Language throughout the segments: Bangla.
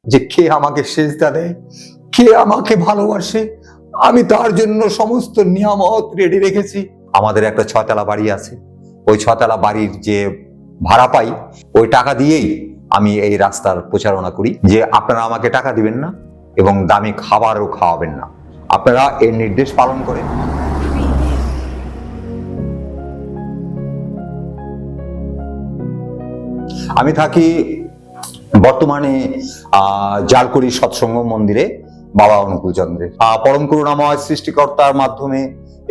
যে কে আমাকে সেজদা দেয়, কে আমাকে ভালোবাসে, আমি তার জন্য সমস্ত নিয়ামত রেডি রেখেছি। আমাদের একটা 6তলা বাড়ি আছে, ওই 6তলা বাড়ির যে ভাড়া পাই ওই টাকা দিয়েই আমি এই রাস্তার প্রচারণা করি যে আপনারা আমাকে টাকা দিবেন না এবং দামি খাবারও খাওয়াবেন না, আপনারা এর নির্দেশ পালন করেন। আমি থাকি বর্তমানে জালকুড়ি সৎসঙ্গ মন্দিরে বাবা অনুকূল চন্দ্রের। পরম করুণাময় সৃষ্টিকর্তার মাধ্যমে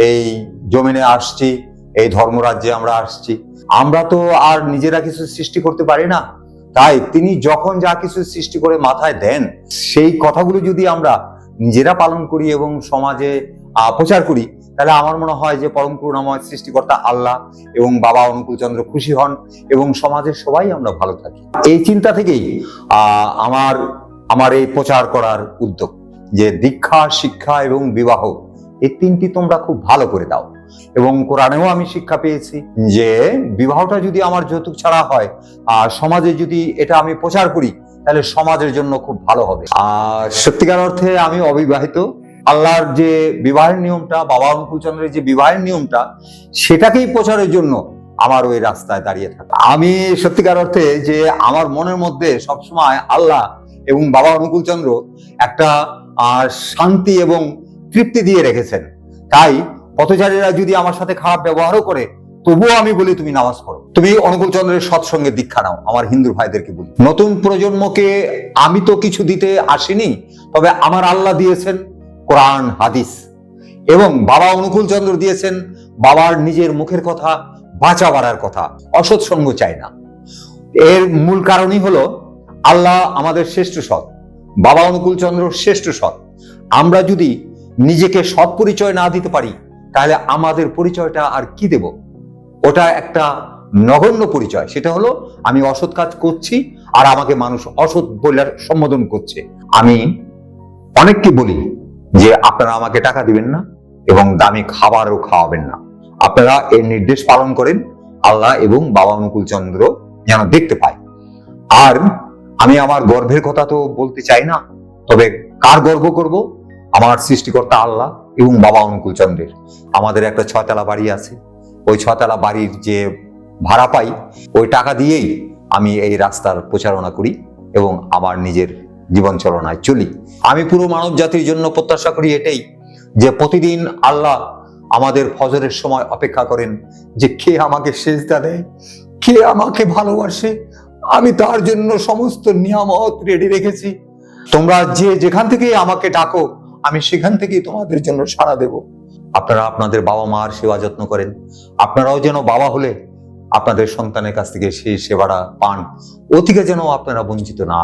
এই জমিনে আসছি, এই ধর্মরাজ্যে আমরা আসছি। আমরা তো আর নিজেরা কিছু সৃষ্টি করতে পারি না, তাই তিনি যখন যা কিছু সৃষ্টি করে মাথায় দেন সেই কথাগুলো যদি আমরা নিজেরা পালন করি এবং সমাজে প্রচার করি, তাহলে আমার মনে হয় যে পরম করুণাময় সৃষ্টিকর্তা আল্লাহ এবং বাবা অনুকূল চন্দ্র খুশি হন এবং সমাজের সবাই আমরা ভালো থাকি। এই চিন্তা থেকেই আমার এই প্রচার করার উদ্যোগ যে দীক্ষা, শিক্ষা এবং বিবাহ এই তিনটি তোমরা খুব ভালো করে দাও। এবং কোরআনেও আমি শিক্ষা পেয়েছি যে বিবাহটা যদি আমার যৌতুক ছাড়া হয় আর সমাজে যদি এটা আমি প্রচার করি তাহলে সমাজের জন্য খুব ভালো হবে। আর সত্যিকার অর্থে আমি অবিবাহিত। আল্লাহর যে বিবাহের নিয়মটা, বাবা অনুকূল চন্দ্রের যে বিবাহের নিয়মটা, সেটাকেই প্রচারের জন্য আমার ওই রাস্তায় দাঁড়িয়ে থাকা। আমি সত্যিকার অর্থে যে আমার মনের মধ্যে সবসময় আল্লাহ এবং বাবা অনুকূল চন্দ্র একটা শান্তি এবং তৃপ্তি দিয়ে রেখেছেন। তাই পথচারীরা যদি আমার সাথে খারাপ ব্যবহারও করে তবুও আমি বলি তুমি নামাজ পড়ো, তুমি অনুকূল চন্দ্রের সৎসঙ্গে দীক্ষা নাও। আমার হিন্দু ভাইদেরকে বলি, নতুন প্রজন্মকে আমি তো কিছু দিতে আসিনি, তবে আমার আল্লাহ দিয়েছেন কোরআন, হাদিস, এবং বাবা অনুকূল চন্দ্র দিয়েছেন বাবার নিজের মুখের কথা, বাঁচা বাড়ার কথা। অসৎ সঙ্গ চাই না। এর মূল কারণই হলো আল্লাহ আমাদের শ্রেষ্ঠ সৎ, বাবা অনুকূল চন্দ্র শ্রেষ্ঠ সৎ। আমরা যদি নিজেকে সৎ পরিচয় না দিতে পারি তাহলে আমাদের পরিচয়টা আর কি দেব? ওটা একটা নগণ্য পরিচয়। সেটা হলো আমি অসৎ কাজ করছি আর আমাকে মানুষ অসৎ বলে সম্বোধন করছে। আমি অনেককে বলি যে আপনারা আমাকে টাকা দিবেন না এবং দামি খাবারও খাওয়াবেন না, আপনারা এর নির্দেশ পালন করেন, আল্লাহ এবং বাবা অনুকূল চন্দ্র যেন দেখতে পায়। আর আমি আমার গর্বের কথা তো বলতে চাই না, তবে কার গর্ব করব? আমার সৃষ্টিকর্তা আল্লাহ এবং বাবা অনুকূল চন্দ্রের। আমাদের একটা 6তলা বাড়ি আছে, ওই 6তলা বাড়ির যে ভাড়া পাই ওই টাকা দিয়েই আমি এই রাস্তার প্রচারণা করি এবং আমার নিজের জীবন চলনায় চলি। আমি পুরো মানব জাতির জন্য প্রত্যাশা করি এটাই যে প্রতিদিন আল্লাহ আমাদের ফজরের সময় অপেক্ষা করেন যে কে আমাকে সেজদা দেয়, কে আমাকে ভালোবাসে, আমি তার জন্য সমস্ত নিয়ামত রেডি রেখেছি। তোমরা যে যেখান থেকে আমাকে ডাকো আমি সেখান থেকেই তোমাদের জন্য সাড়া দেব। আপনারা আপনাদের বাবা মার সেবা যত্ন করেন, আপনারাও যেন বাবা হলে আপনাদের সন্তানের কাছ থেকে সেই সেবাটা পান, ও থেকে যেন আপনারা বঞ্চিত না